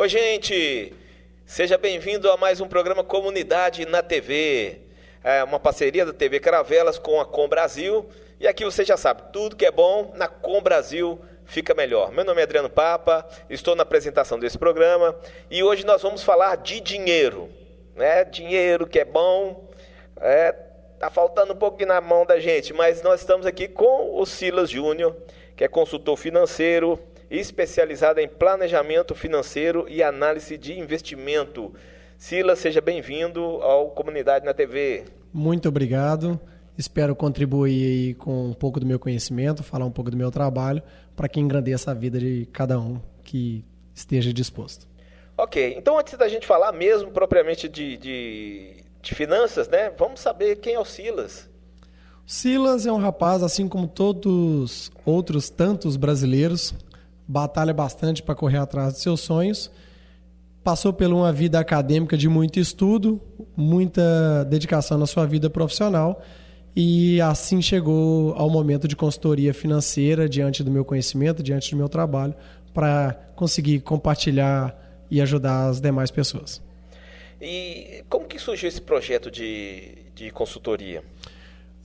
Oi, gente! Seja bem-vindo a mais um programa Comunidade na TV. É uma parceria da TV Caravelas com a Com Brasil. E aqui você já sabe, tudo que é bom na Com Brasil fica melhor. Meu nome é Adriano Papa, estou na apresentação desse programa e hoje nós vamos falar de dinheiro. Dinheiro que é bom, tá faltando um pouco na mão da gente, mas nós estamos aqui com o Silas Júnior, que é consultor financeiro especializado em planejamento financeiro e análise de investimento. Silas, seja bem-vindo ao Comunidade na TV. Muito obrigado. Espero contribuir aí com um pouco do meu conhecimento, falar um pouco do meu trabalho, para que engrandeça a vida de cada um que esteja disposto. Ok, então antes da gente falar mesmo propriamente de finanças, vamos saber quem é o Silas. Silas é um rapaz, assim como todos outros tantos brasileiros, batalha bastante para correr atrás de seus sonhos, passou por uma vida acadêmica de muito estudo, muita dedicação na sua vida profissional e assim chegou ao momento de consultoria financeira diante do meu conhecimento, diante do meu trabalho, para conseguir compartilhar e ajudar as demais pessoas. E como que surgiu esse projeto de consultoria?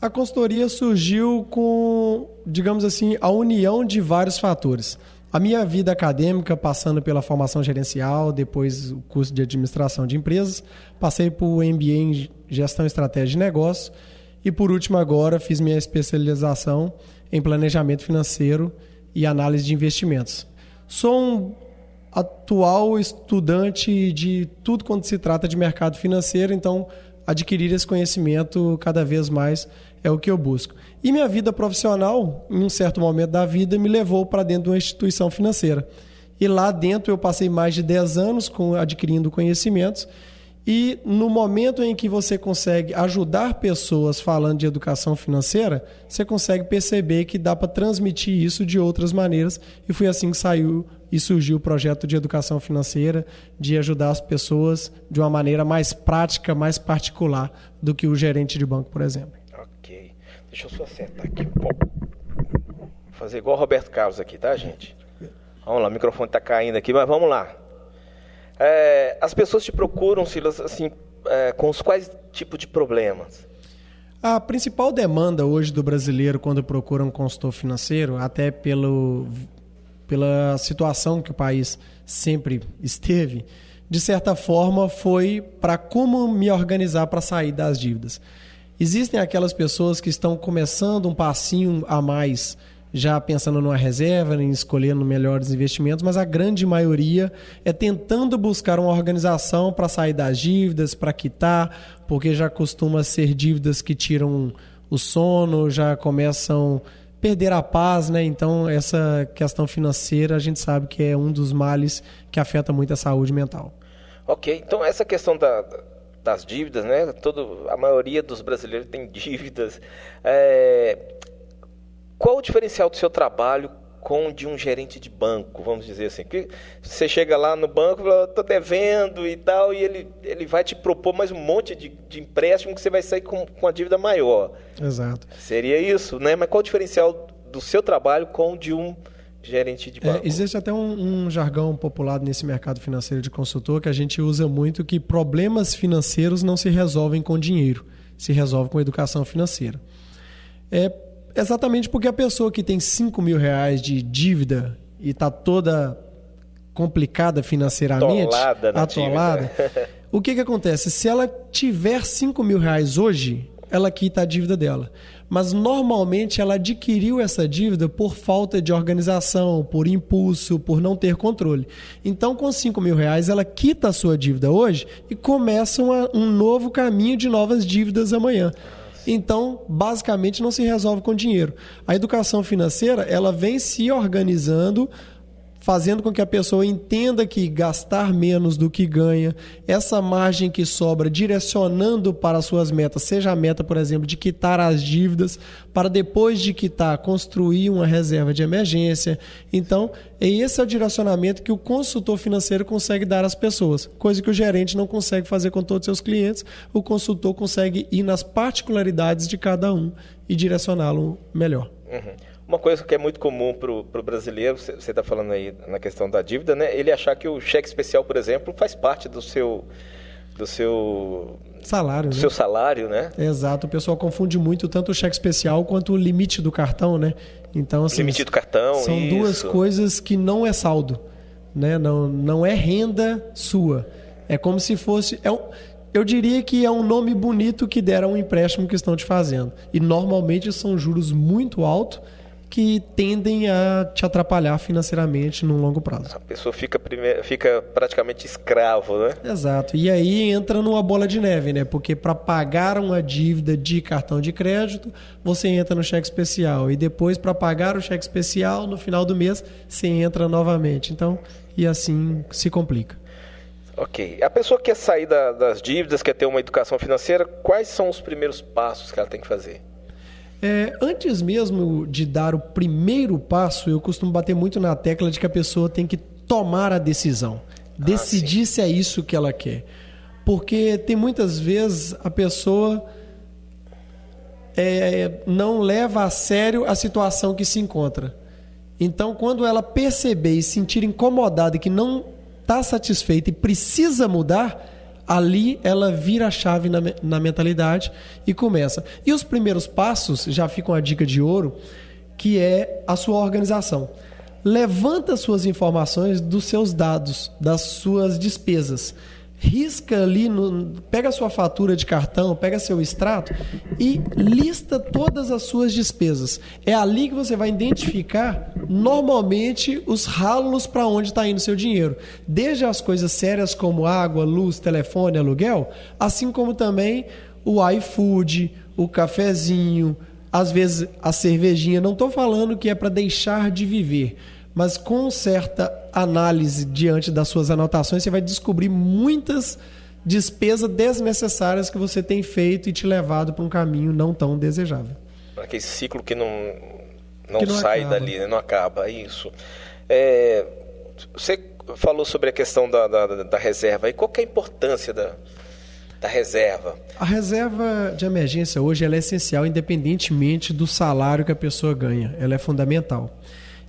A consultoria surgiu com, digamos assim, a união de vários fatores. A minha vida acadêmica, passando pela formação gerencial, depois o curso de administração de empresas, passei por MBA em gestão e estratégia de negócios e, por último, agora fiz minha especialização em planejamento financeiro e análise de investimentos. Sou um atual estudante de tudo quanto se trata de mercado financeiro, então adquirir esse conhecimento cada vez mais é o que eu busco. E minha vida profissional, em um certo momento da vida, me levou para dentro de uma instituição financeira. E lá dentro eu passei mais de 10 anos adquirindo conhecimentos. E no momento em que você consegue ajudar pessoas falando de educação financeira, você consegue perceber que dá para transmitir isso de outras maneiras. E foi assim que saiu e surgiu o projeto de educação financeira, de ajudar as pessoas de uma maneira mais prática, mais particular do que o gerente de banco, por exemplo. Ok. Deixa eu só acertar aqui um pouco. Vou fazer igual o Roberto Carlos aqui, tá, gente? Vamos lá, o microfone está caindo aqui, mas vamos lá. As pessoas te procuram, Silas, assim, com os quais tipos de problemas? A principal demanda hoje do brasileiro quando procura um consultor financeiro, até pela situação que o país sempre esteve, de certa forma foi para como me organizar para sair das dívidas. Existem aquelas pessoas que estão começando um passinho a mais, já pensando numa reserva, em escolhendo melhores investimentos, mas a grande maioria é tentando buscar uma organização para sair das dívidas, para quitar, porque já costuma ser dívidas que tiram o sono, já começam a perder a paz, né? Então essa questão financeira a gente sabe que é um dos males que afeta muito a saúde mental. Ok, então essa questão das dívidas, a maioria dos brasileiros tem dívidas. Qual o diferencial do seu trabalho com o de um gerente de banco, vamos dizer assim? Que você chega lá no banco e fala, estou devendo e tal, e ele vai te propor mais um monte de empréstimo que você vai sair com uma dívida maior. Exato. Seria isso, né? Mas qual o diferencial do seu trabalho com o de um gerente de banco? Existe até um jargão popular nesse mercado financeiro de consultor que a gente usa muito, que problemas financeiros não se resolvem com dinheiro, se resolve com educação financeira. Exatamente porque a pessoa que tem R$5.000 de dívida e está toda complicada financeiramente, atolada, o que acontece? Se ela tiver R$5.000 hoje, ela quita a dívida dela. Mas normalmente ela adquiriu essa dívida por falta de organização, por impulso, por não ter controle. Então, com R$5.000, ela quita a sua dívida hoje e começa um novo caminho de novas dívidas amanhã. Então, basicamente, não se resolve com dinheiro. A educação financeira, ela vem se organizando, fazendo com que a pessoa entenda que gastar menos do que ganha, essa margem que sobra, direcionando para as suas metas, seja a meta, por exemplo, de quitar as dívidas, para depois de quitar, construir uma reserva de emergência. Então, esse é o direcionamento que o consultor financeiro consegue dar às pessoas, coisa que o gerente não consegue fazer com todos os seus clientes. O consultor consegue ir nas particularidades de cada um e direcioná-lo melhor. Uhum. Uma coisa que é muito comum para o brasileiro, você está falando aí na questão da dívida, né? Ele achar que o cheque especial, por exemplo, faz parte do seu salário, seu salário, né? Exato. O pessoal confunde muito tanto o cheque especial quanto o limite do cartão, né? Então, assim, limite do cartão, são duas coisas que não é saldo, né? Não é renda sua. É como se fosse... Eu diria que é um nome bonito que deram um empréstimo que estão te fazendo. E normalmente são juros muito altos que tendem a te atrapalhar financeiramente no longo prazo. A pessoa fica praticamente escravo, né? Exato. E aí entra numa bola de neve, né? Porque para pagar uma dívida de cartão de crédito, você entra no cheque especial. E depois, para pagar o cheque especial, no final do mês, você entra novamente. Então, e assim se complica. Ok. A pessoa quer sair das dívidas, quer ter uma educação financeira, quais são os primeiros passos que ela tem que fazer? Antes mesmo de dar o primeiro passo, eu costumo bater muito na tecla de que a pessoa tem que tomar a decisão. Decidir se é isso que ela quer. Porque tem muitas vezes a pessoa não leva a sério a situação que se encontra. Então, quando ela perceber e sentir incomodada e que não está satisfeita e precisa mudar, ali ela vira a chave na mentalidade e começa. E os primeiros passos, já fica uma dica de ouro, que é a sua organização. Levanta suas informações dos seus dados, das suas despesas. Risca ali, pega a sua fatura de cartão, pega seu extrato e lista todas as suas despesas. É ali que você vai identificar normalmente os ralos para onde está indo o seu dinheiro. Desde as coisas sérias como água, luz, telefone, aluguel, assim como também o iFood, o cafezinho, às vezes a cervejinha. Não estou falando que é para deixar de viver, mas com certa análise diante das suas anotações, você vai descobrir muitas despesas desnecessárias que você tem feito e te levado para um caminho não tão desejável. Aquele ciclo que não sai acaba. dali, né? Não acaba, é isso. Você falou sobre a questão da reserva. E qual que é a importância da reserva? A reserva de emergência hoje ela é essencial independentemente do salário que a pessoa ganha. Ela é fundamental.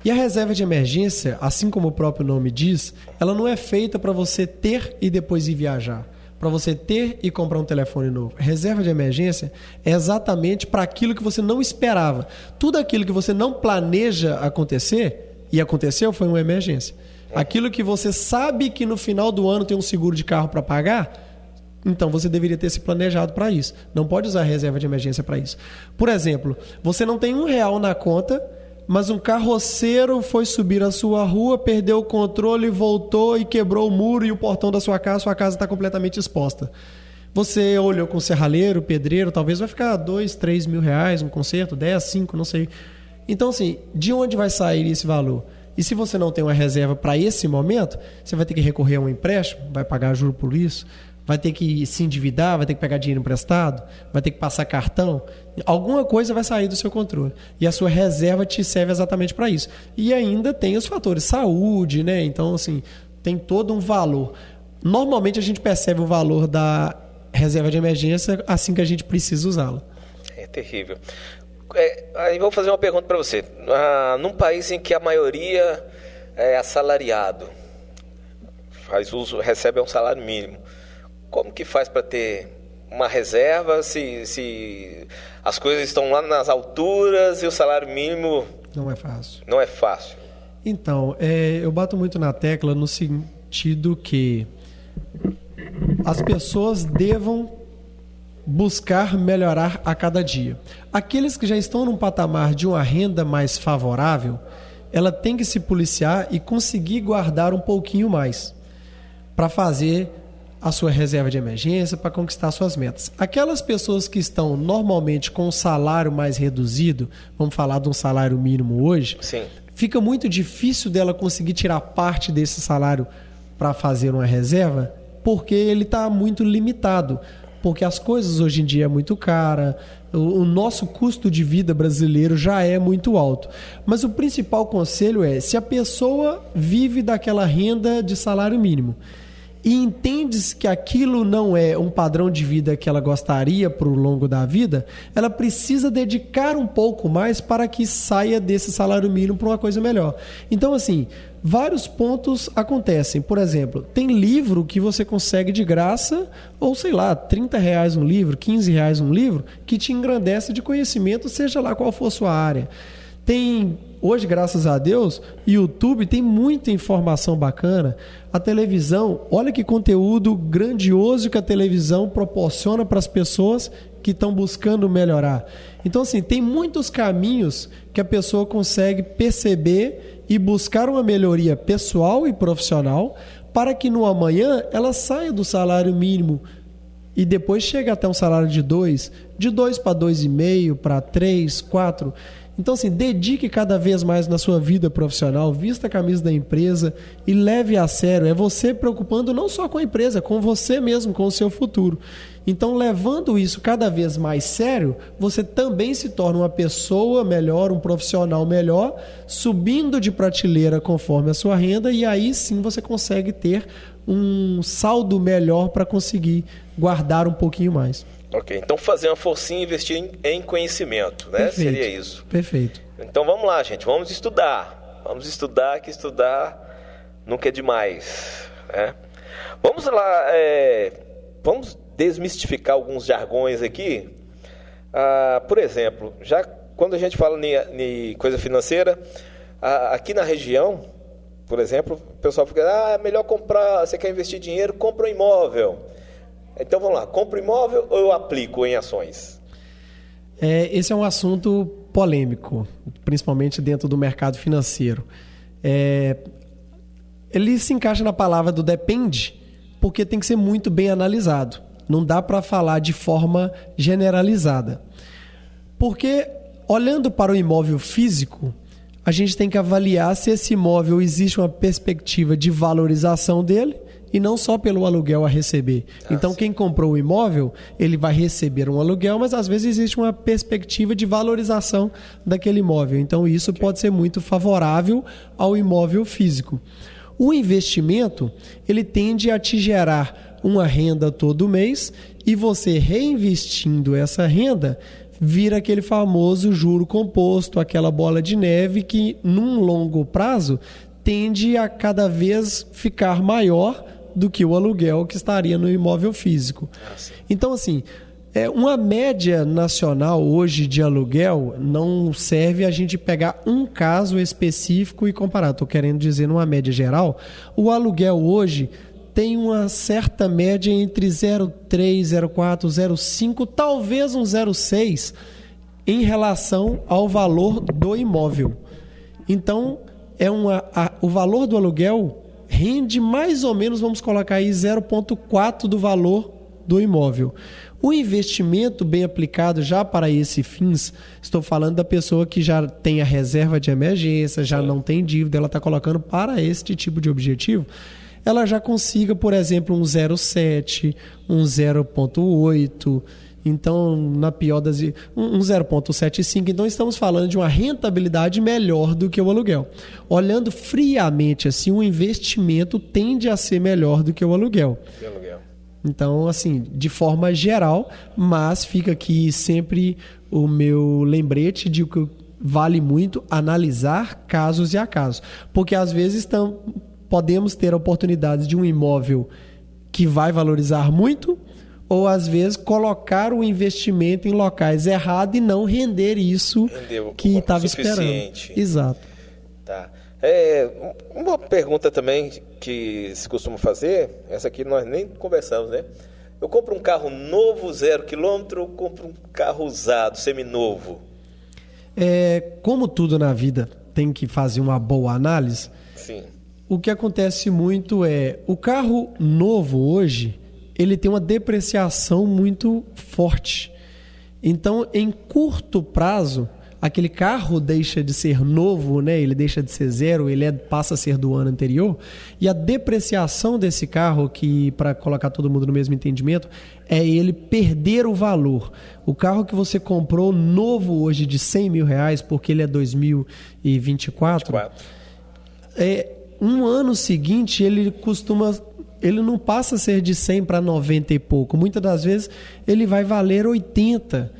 E a reserva de emergência, assim como o próprio nome diz, ela não é feita para você ter e depois ir viajar. Para você ter e comprar um telefone novo. Reserva de emergência é exatamente para aquilo que você não esperava. Tudo aquilo que você não planeja acontecer, e aconteceu, foi uma emergência. Aquilo que você sabe que no final do ano tem um seguro de carro para pagar, então você deveria ter se planejado para isso. Não pode usar a reserva de emergência para isso. Por exemplo, você não tem R$1 na conta, mas um carroceiro foi subir a sua rua, perdeu o controle, voltou e quebrou o muro e o portão da sua casa está completamente exposta. Você olhou com o serralheiro, pedreiro, talvez vai ficar R$2, R$3 mil, um conserto, 10, 5, não sei. Então, assim, de onde vai sair esse valor? E se você não tem uma reserva para esse momento, você vai ter que recorrer a um empréstimo, vai pagar juro por isso, vai ter que se endividar, vai ter que pegar dinheiro emprestado, vai ter que passar cartão. Alguma coisa vai sair do seu controle. E a sua reserva te serve exatamente para isso. E ainda tem os fatores saúde, né? Então, assim, tem todo um valor. Normalmente a gente percebe o valor da reserva de emergência assim que a gente precisa usá-la. É terrível. Aí vou fazer uma pergunta para você. Num país em que a maioria é assalariado, recebe um salário mínimo, como que faz para ter uma reserva se as coisas estão lá nas alturas e o salário mínimo... Não é fácil. Não é fácil. Então, eu bato muito na tecla no sentido que as pessoas devam buscar melhorar a cada dia. Aqueles que já estão num patamar de uma renda mais favorável, ela tem que se policiar e conseguir guardar um pouquinho mais para fazer a sua reserva de emergência, para conquistar suas metas. Aquelas pessoas que estão normalmente com um salário mais reduzido, vamos falar de um salário mínimo hoje, sim, fica muito difícil dela conseguir tirar parte desse salário para fazer uma reserva, porque ele está muito limitado. Porque as coisas hoje em dia é muito cara, o nosso custo de vida brasileiro já é muito alto. Mas o principal conselho é, se a pessoa vive daquela renda de salário mínimo e entendes que aquilo não é um padrão de vida que ela gostaria para o longo da vida, ela precisa dedicar um pouco mais para que saia desse salário mínimo para uma coisa melhor. Então, assim, vários pontos acontecem. Por exemplo, tem livro que você consegue de graça, ou sei lá, R$30 um livro, R$15 um livro, que te engrandece de conhecimento, seja lá qual for a sua área. Hoje, graças a Deus, YouTube tem muita informação bacana. A televisão, olha que conteúdo grandioso que a televisão proporciona para as pessoas que estão buscando melhorar. Então, assim, tem muitos caminhos que a pessoa consegue perceber e buscar uma melhoria pessoal e profissional para que no amanhã ela saia do salário mínimo e depois chegue até um salário de 2 para 2,5, para 3, 4. Então, assim, dedique cada vez mais na sua vida profissional, vista a camisa da empresa e leve a sério. É você preocupando não só com a empresa, com você mesmo, com o seu futuro. Então, levando isso cada vez mais sério, você também se torna uma pessoa melhor, um profissional melhor, subindo de prateleira conforme a sua renda, e aí sim você consegue ter um saldo melhor para conseguir guardar um pouquinho mais. Ok, então fazer uma forcinha e investir em conhecimento, né? Perfeito. Seria isso. Perfeito. Então vamos lá, gente, vamos estudar. Vamos estudar, que estudar nunca é demais, né? Vamos lá, vamos desmistificar alguns jargões aqui. Por exemplo, já quando a gente fala em coisa financeira, aqui na região, por exemplo, o pessoal fica, é melhor comprar, você quer investir dinheiro, compra um imóvel. Então vamos lá, compro imóvel ou eu aplico em ações? Esse é um assunto polêmico, principalmente dentro do mercado financeiro. Ele se encaixa na palavra do depende, porque tem que ser muito bem analisado. Não dá para falar de forma generalizada. Porque, olhando para o imóvel físico, a gente tem que avaliar se esse imóvel existe uma perspectiva de valorização dele, e não só pelo aluguel a receber. Então, quem comprou o imóvel, ele vai receber um aluguel, mas às vezes existe uma perspectiva de valorização daquele imóvel. Então, isso pode ser muito favorável ao imóvel físico. O investimento, ele tende a te gerar uma renda todo mês e você reinvestindo essa renda, vira aquele famoso juro composto, aquela bola de neve que, num longo prazo, tende a cada vez ficar maior do que o aluguel que estaria no imóvel físico. Então, assim, uma média nacional hoje de aluguel não serve a gente pegar um caso específico e comparar. Estou querendo dizer, numa média geral, o aluguel hoje tem uma certa média entre 0,3, 0,4, 0,5, talvez um 0,6 em relação ao valor do imóvel. Então, o valor do aluguel rende mais ou menos, vamos colocar aí, 0,4 do valor do imóvel. O investimento bem aplicado já para esses fins, estou falando da pessoa que já tem a reserva de emergência, já não tem dívida, ela está colocando para este tipo de objetivo, ela já consiga, por exemplo, um 0,7, um 0,8, então, na pior das... um 0,75. Então, estamos falando de uma rentabilidade melhor do que o aluguel. Olhando friamente, assim, o investimento tende a ser melhor do que o aluguel. Então, assim, de forma geral, mas fica aqui sempre o meu lembrete de que vale muito analisar casos e a casos. Porque, às vezes, podemos ter oportunidades de um imóvel que vai valorizar muito, ou às vezes colocar o investimento em locais errados e não render isso que estava esperando. Exato. Tá. Uma pergunta também que se costuma fazer, essa aqui nós nem conversamos, né? Eu compro um carro novo, 0 quilômetro, ou compro um carro usado, seminovo? Como tudo na vida tem que fazer uma boa análise, sim. O que acontece muito o carro novo hoje, ele tem uma depreciação muito forte. Então, em curto prazo, aquele carro deixa de ser novo, né? Ele deixa de ser zero, ele passa a ser do ano anterior. E a depreciação desse carro, que para colocar todo mundo no mesmo entendimento, é ele perder o valor. O carro que você comprou novo hoje de R$100 mil, porque ele é 2024, um ano seguinte ele costuma ele não passa a ser de 100 para 90 e pouco. Muitas das vezes ele vai valer 80,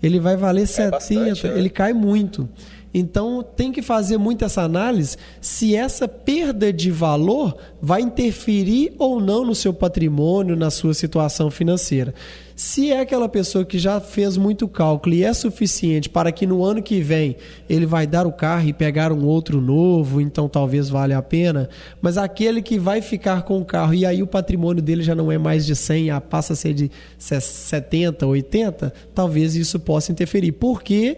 ele vai valer 70, bastante, né? Ele cai muito. Então tem que fazer muito essa análise se essa perda de valor vai interferir ou não no seu patrimônio, na sua situação financeira. Se é aquela pessoa que já fez muito cálculo e é suficiente para que no ano que vem ele vai dar o carro e pegar um outro novo, então talvez valha a pena. Mas aquele que vai ficar com o carro e aí o patrimônio dele já não é mais de 100, passa a ser de 70, 80, talvez isso possa interferir. Porque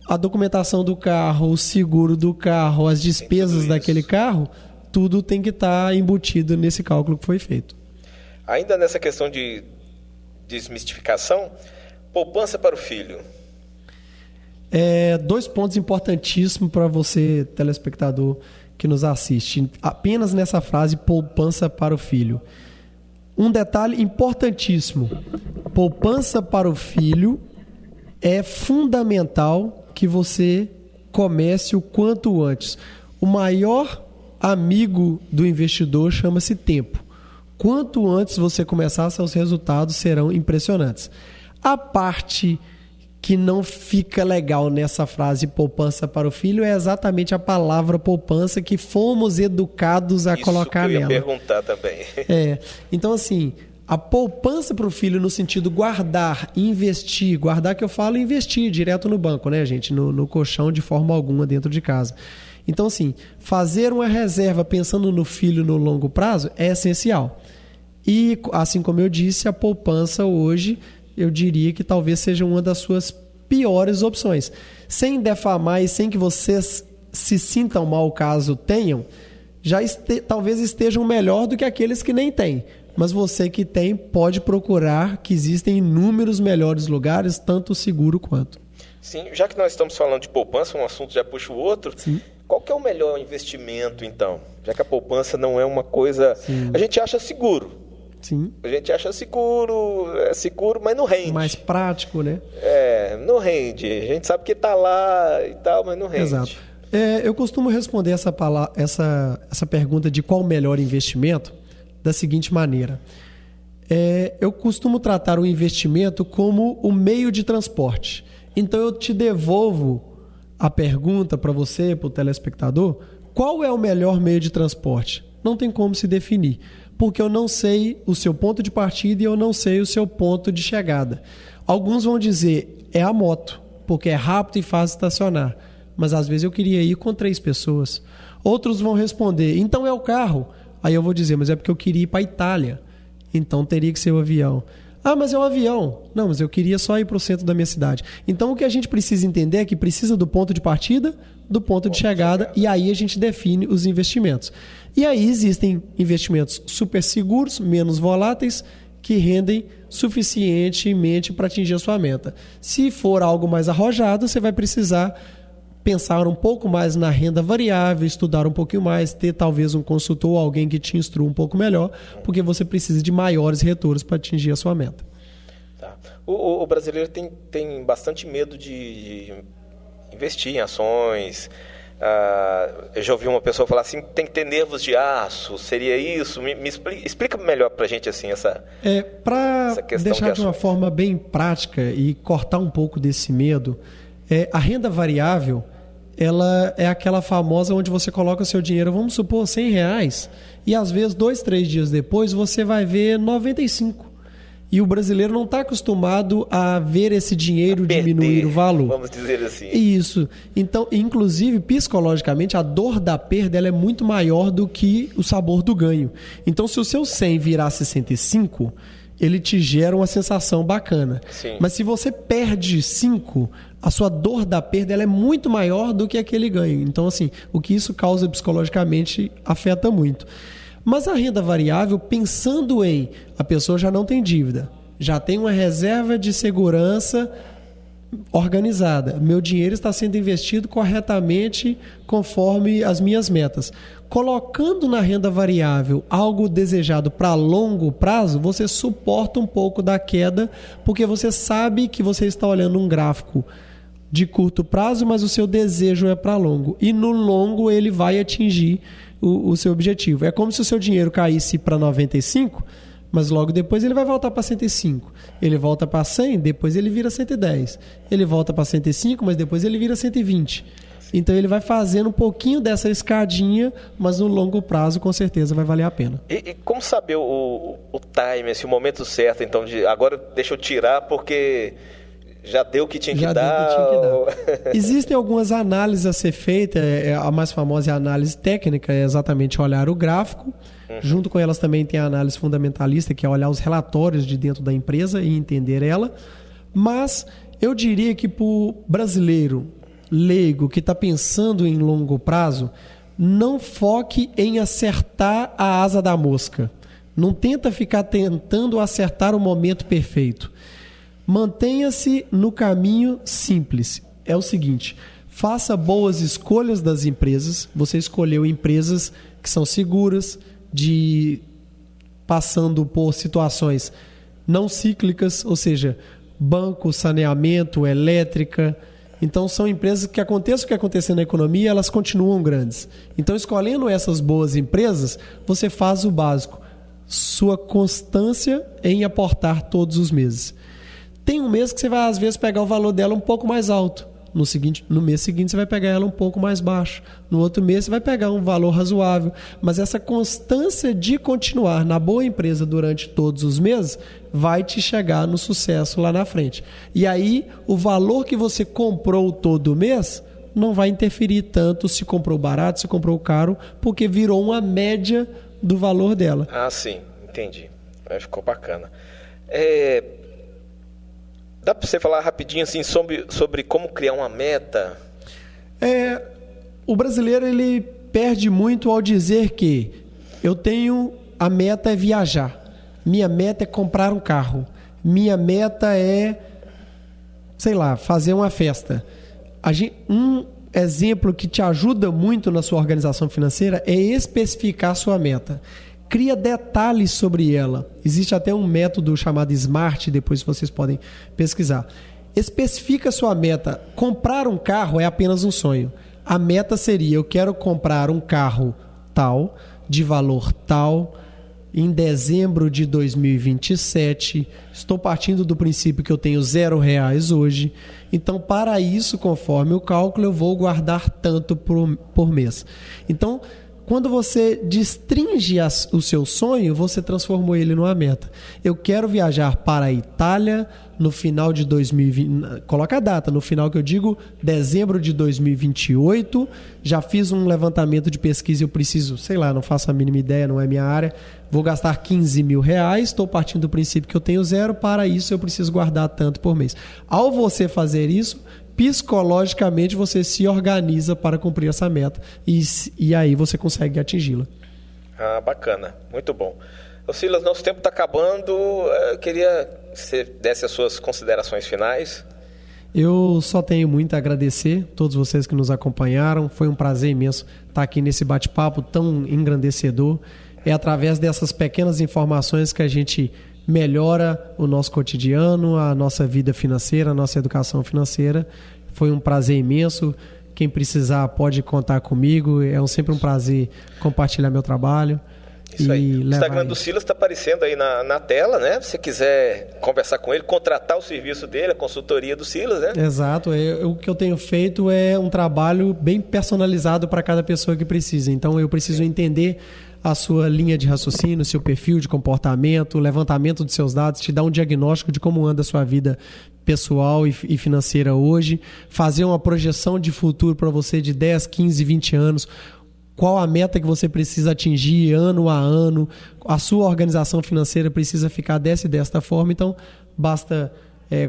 a documentação do carro, o seguro do carro, as despesas daquele carro, tudo tem que estar embutido nesse cálculo que foi feito. Ainda nessa questão de desmistificação, poupança para o filho. 2 pontos importantíssimos para você, telespectador que nos assiste. Apenas nessa frase, poupança para o filho. Um detalhe importantíssimo. Poupança para o filho é fundamental que você comece o quanto antes. O maior amigo do investidor chama-se tempo. Quanto antes você começar, seus resultados serão impressionantes. A parte que não fica legal nessa frase poupança para o filho é exatamente a palavra poupança que fomos educados a colocar nela. Isso que eu ia perguntar também. Então, assim, a poupança para o filho no sentido guardar, investir, guardar que eu falo investir direto no banco, né, gente? No colchão de forma alguma dentro de casa. Então, assim, fazer uma reserva pensando no filho no longo prazo é essencial. E, assim como eu disse, a poupança hoje, eu diria que talvez seja uma das suas piores opções. Sem defamar e sem que vocês se sintam mal caso tenham, talvez estejam melhor do que aqueles que nem têm. Mas você que tem pode procurar, que existem inúmeros melhores lugares, tanto seguro quanto. Sim, já que nós estamos falando de poupança, um assunto já puxa o outro. Sim. Qual que é o melhor investimento, então? Já que a poupança não é uma coisa... Sim. A gente acha seguro. Sim. A gente acha seguro, mas não rende. Mais prático, né? Não rende. A gente sabe que está lá e tal, mas não rende. Exato. Eu costumo responder essa pergunta de qual o melhor investimento da seguinte maneira. Eu costumo tratar o investimento como o meio de transporte. Então eu te devolvo a pergunta para você, para o telespectador, qual é o melhor meio de transporte? Não tem como se definir, porque eu não sei o seu ponto de partida e eu não sei o seu ponto de chegada. Alguns vão dizer, é a moto, porque é rápido e fácil estacionar, mas às vezes eu queria ir com 3 pessoas. Outros vão responder, então é o carro. Aí eu vou dizer, mas é porque eu queria ir para a Itália, então teria que ser o avião. Ah, mas é um avião. Não, mas eu queria só ir para o centro da minha cidade. Então o que a gente precisa entender é que precisa do ponto de partida, do ponto de chegada, e aí a gente define os investimentos. E aí existem investimentos super seguros, menos voláteis, que rendem suficientemente para atingir a sua meta. Se for algo mais arrojado, você vai precisar pensar um pouco mais na renda variável, estudar um pouquinho mais, ter talvez um consultor ou alguém que te instrua um pouco melhor, porque você precisa de maiores retornos para atingir a sua meta. Tá. O brasileiro tem bastante medo de investir em ações. Eu já ouvi uma pessoa falar assim, tem que ter nervos de aço, seria isso? Me explica melhor para a gente assim, essa questão. Para deixar de uma forma bem prática e cortar um pouco desse medo, a renda variável, ela é aquela famosa onde você coloca o seu dinheiro, vamos supor, R$100, e às vezes 2, 3 dias depois você vai ver 95. E o brasileiro não está acostumado a ver esse dinheiro diminuir o valor. Vamos dizer assim. Isso. Então, inclusive, psicologicamente, a dor da perda ela é muito maior do que o sabor do ganho. Então, se o seu 100 virar 65, ele te gera uma sensação bacana. Sim. Mas se você perde 5, a sua dor da perda ela é muito maior do que aquele ganho. Então, assim, o que isso causa psicologicamente afeta muito. Mas a renda variável, pensando em a pessoa já não tem dívida, já tem uma reserva de segurança organizada, meu dinheiro está sendo investido corretamente conforme as minhas metas. Colocando na renda variável algo desejado para longo prazo, você suporta um pouco da queda, porque você sabe que você está olhando um gráfico de curto prazo, mas o seu desejo é para longo. E no longo ele vai atingir o seu objetivo. É como se o seu dinheiro caísse para 95, mas logo depois ele vai voltar para 105. Ele volta para 100, depois ele vira 110. Ele volta para 105, mas depois ele vira 120. Então ele vai fazendo um pouquinho dessa escadinha, mas no longo prazo com certeza vai valer a pena. E como saber o time, o momento certo, então, agora deixa eu tirar porque já deu o que tinha que dar? Existem algumas análises a ser feitas, a mais famosa é a análise técnica, é exatamente olhar o gráfico. Junto com elas também tem a análise fundamentalista, que é olhar os relatórios de dentro da empresa e entender ela. Mas eu diria que para o brasileiro leigo que está pensando em longo prazo, não foque em acertar a asa da mosca. Não tenta ficar tentando acertar o momento perfeito. Mantenha-se no caminho simples. É o seguinte, faça boas escolhas das empresas. Você escolheu empresas que são seguras, passando por situações não cíclicas, ou seja, banco, saneamento, elétrica. Então, são empresas que aconteça o que acontecer na economia, elas continuam grandes. Então, escolhendo essas boas empresas, você faz o básico. Sua constância em aportar todos os meses. Tem um mês que você vai, às vezes, pegar o valor dela um pouco mais alto. No mês seguinte, você vai pegar ela um pouco mais baixo. No outro mês, você vai pegar um valor razoável. Mas essa constância de continuar na boa empresa durante todos os meses vai te chegar no sucesso lá na frente. E aí, o valor que você comprou todo mês não vai interferir tanto se comprou barato, se comprou caro, porque virou uma média do valor dela. Ah, sim. Entendi. Ficou bacana. Dá para você falar rapidinho assim, sobre como criar uma meta? O brasileiro ele perde muito ao dizer que a meta é viajar, minha meta é comprar um carro, minha meta é, fazer uma festa. Um exemplo que te ajuda muito na sua organização financeira é especificar sua meta. Cria detalhes sobre ela. Existe até um método chamado SMART, depois vocês podem pesquisar. Especifica sua meta. Comprar um carro é apenas um sonho. A meta seria, eu quero comprar um carro tal, de valor tal, em dezembro de 2027. Estou partindo do princípio que eu tenho R$0 hoje. Então, para isso, conforme o cálculo, eu vou guardar tanto por mês. Então, quando você destringe o seu sonho, você transformou ele numa meta. Eu quero viajar para a Itália no final de 2020. Coloca a data, no final que eu digo, dezembro de 2028. Já fiz um levantamento de pesquisa, eu preciso, não faço a mínima ideia, não é minha área. Vou gastar R$15.000, estou partindo do princípio que eu tenho 0, para isso eu preciso guardar tanto por mês. Ao você fazer isso, psicologicamente você se organiza para cumprir essa meta e aí você consegue atingi-la. Bacana, muito bom. Silas, nosso tempo está acabando, eu queria que você desse as suas considerações finais. Eu só tenho muito a agradecer a todos vocês que nos acompanharam, foi um prazer imenso estar aqui nesse bate-papo tão engrandecedor. É através dessas pequenas informações que a gente melhora o nosso cotidiano, a nossa vida financeira, a nossa educação financeira. Foi um prazer imenso. Quem precisar pode contar comigo. É sempre um prazer compartilhar meu trabalho. Isso aí. O Instagram do Silas está aparecendo aí na tela, né? Se você quiser conversar com ele, contratar o serviço dele, a consultoria do Silas, né? Exato. O que eu tenho feito é um trabalho bem personalizado para cada pessoa que precisa. Então, eu preciso entender a sua linha de raciocínio, seu perfil de comportamento, o levantamento dos seus dados, te dar um diagnóstico de como anda a sua vida pessoal e financeira hoje, fazer uma projeção de futuro para você de 10, 15, 20 anos, qual a meta que você precisa atingir ano a ano, a sua organização financeira precisa ficar dessa e desta forma, então basta,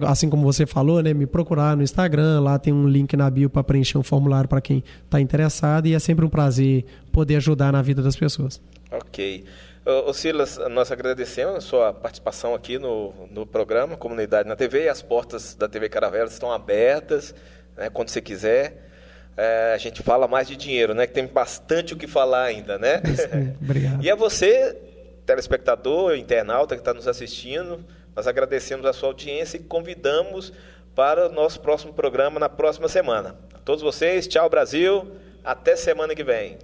assim como você falou, né, me procurar no Instagram, lá tem um link na bio para preencher um formulário para quem está interessado e é sempre um prazer poder ajudar na vida das pessoas. Ok. Silas, nós agradecemos a sua participação aqui no programa Comunidade na TV e as portas da TV Caravelas estão abertas, né, quando você quiser. A gente fala mais de dinheiro, né, que tem bastante o que falar ainda, né? Obrigado. E a você, telespectador, internauta que está nos assistindo, nós agradecemos a sua audiência e convidamos para o nosso próximo programa na próxima semana. A todos vocês, tchau Brasil, até semana que vem.